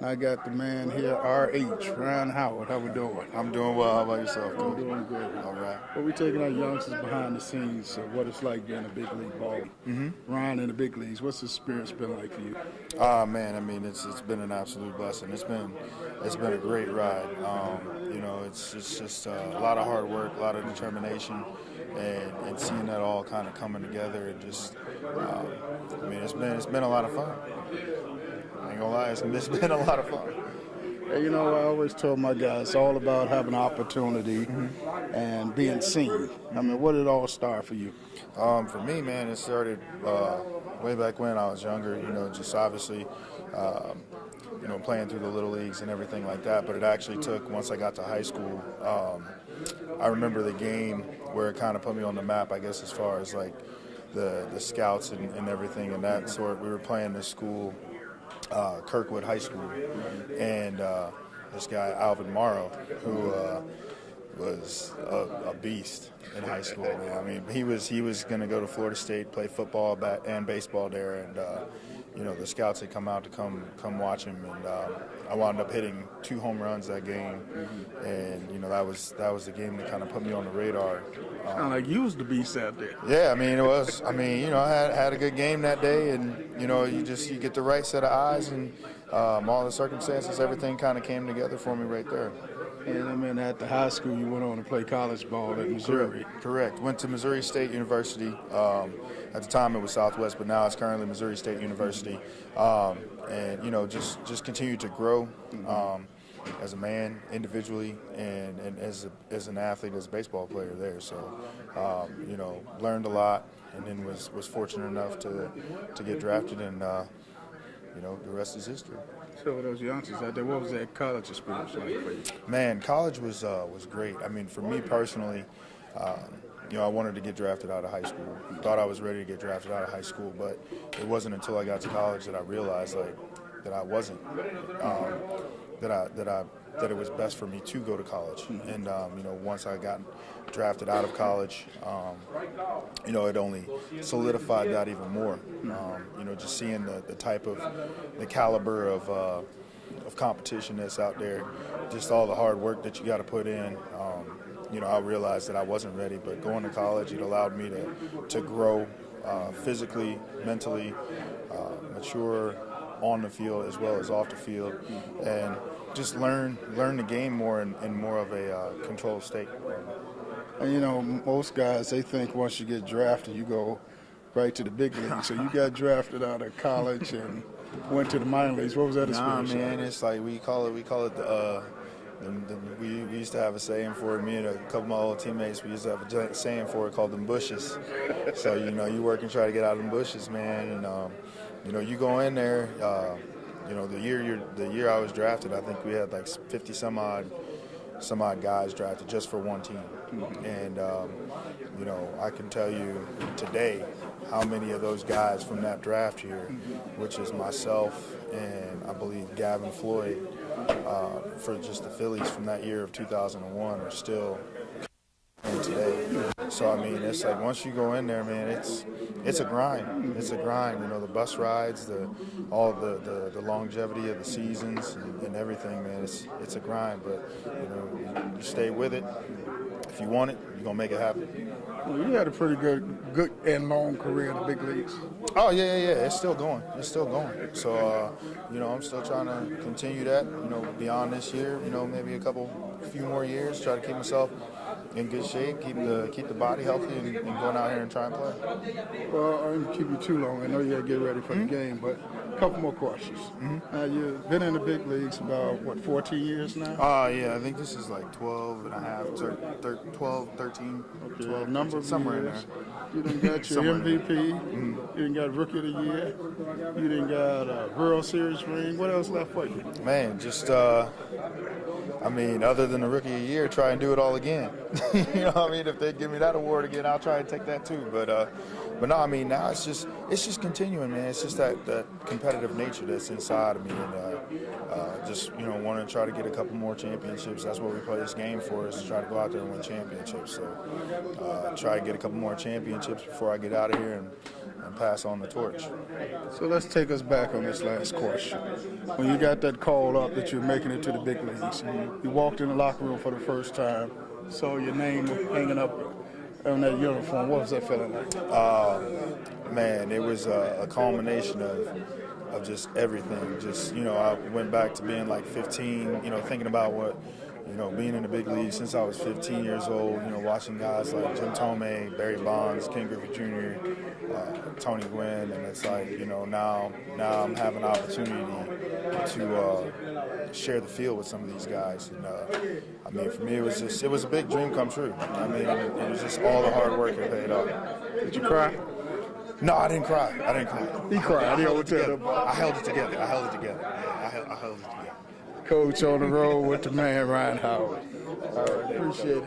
I got the man here, RH, Ryan Howard. How we doing? I'm doing well. How about yourself, I'm Coach? doing good. All right. Well, we're taking our youngsters behind the scenes of what it's like being a big league ball. Ryan in the big leagues, what's the experience been like for you? Man, I mean, it's been an absolute blessing. It's been a great ride. It's just a lot of hard work, a lot of determination, and seeing that all kind of coming together. And just, I mean, it's been a lot of fun. I ain't gonna lie, it's been a lot of fun. Hey, you know, I always tell my guys it's all about having an opportunity and being seen. I mean, what did it all start for you? For me, man, it started way back when I was younger. You know, just obviously, playing through the little leagues and everything like that. But it actually took once I got to high school. I remember the game where it kind of put me on the map, I guess, as far as like the scouts and everything and that sort. We were playing this school. Kirkwood High School, and this guy Alvin Morrow, who was a beast in high school. Man. I mean, he was going to go to Florida State, play football and baseball there, and the scouts had come out to come watch him, and I wound up hitting 2 home runs that game, and that was the game that kind of put me on the radar. Sound like you was the beast out there. Yeah, I mean it was. I mean, I had a good game that day, and you get the right set of eyes, and all the circumstances, everything kind of came together for me right there. And I mean, at the high school, you went on to play college ball at Missouri. Correct. Went to Missouri State University. At the time, it was Southwest, but now it's currently Missouri State University. And just continued to grow as a man individually, and as an athlete, as a baseball player there. So, learned a lot, and then was fortunate enough to get drafted, and the rest is history. So those youngsters out there, what was that college experience like for you? Man, college was great. I mean, for me personally, I wanted to get drafted out of high school. Thought I was ready to get drafted out of high school, but it wasn't until I got to college that I realized that I wasn't. That it was best for me to go to college. And once I got drafted out of college, it only solidified that even more. Just seeing the type of the caliber of competition that's out there, just all the hard work that you got to put in. I realized that I wasn't ready, but going to college, it allowed me to grow physically, mentally, mature on the field as well as off the field, and just learn the game more in more of a controlled state. And most guys, they think once you get drafted, you go right to the big league. So you got drafted out of college and went to the minor leagues. What was that experience? Nah, man, it's like we call it we used to have a saying for it. Me and a couple of my old teammates, we used to have a saying for it called them bushes. So you work and try to get out of them bushes, man, and you go in there. The year I was drafted, I think we had like 50 some odd guys drafted just for one team. And I can tell you today how many of those guys from that draft year, which is myself and I believe Gavin Floyd, for just the Phillies from that year of 2001, are still today. So I mean, it's like once you go in there, man, it's a grind. It's a grind. The bus rides, all the longevity of the seasons and everything, man. It's a grind, but you stay with it. If you want it, you're gonna make it happen. Well, you had a pretty good and long career in the big leagues. Oh yeah. It's still going. So I'm still trying to continue that. Beyond this year, maybe a few more years. Try to keep myself in good shape, keep the body healthy, and going out here and try and play. Well, I didn't keep you too long. I know you got to get ready for the game, but a couple more questions. You've been in the big leagues about, 14 years now? Yeah, I think this is like 12 and a half, 12, 13, Okay, 12, number of somewhere years. in there. You done got your MVP. You done got Rookie of the Year. You done got a World Series ring. What else left for you? Man, just other than the Rookie of the Year, try and do it all again. If they give me that award again, I'll try and take that too. But no, now it's just continuing, man. It's just that competitive nature that's inside of me, and just, you know, want to try to get a couple more championships. That's what we play this game for, is to try to go out there and win championships. So try to get a couple more championships before I get out of here and pass on the torch. So let's take us back on this last question. When you got that call up that you're making it to the big leagues, you walked in the locker room for the first time, saw your name hanging up on that uniform. What was that feeling like? Man, it was a culmination of just everything. Just, you know, I went back to being like 15, you know, thinking about what, you know, being in the big league since I was 15 years old, you know, watching guys like Jim Tomei, Barry Bonds, Ken Griffey Jr., Tony Gwynn, and it's like, you know, now I'm having an opportunity to share the field with some of these guys. And I mean, for me, it was a big dream come true. I mean, it was just all the hard work that paid off. Did you cry? No, I didn't cry. He cried. I held it together. I held it together. I held it together. Coach on the road with the man, Ryan Howard. All right, appreciate it.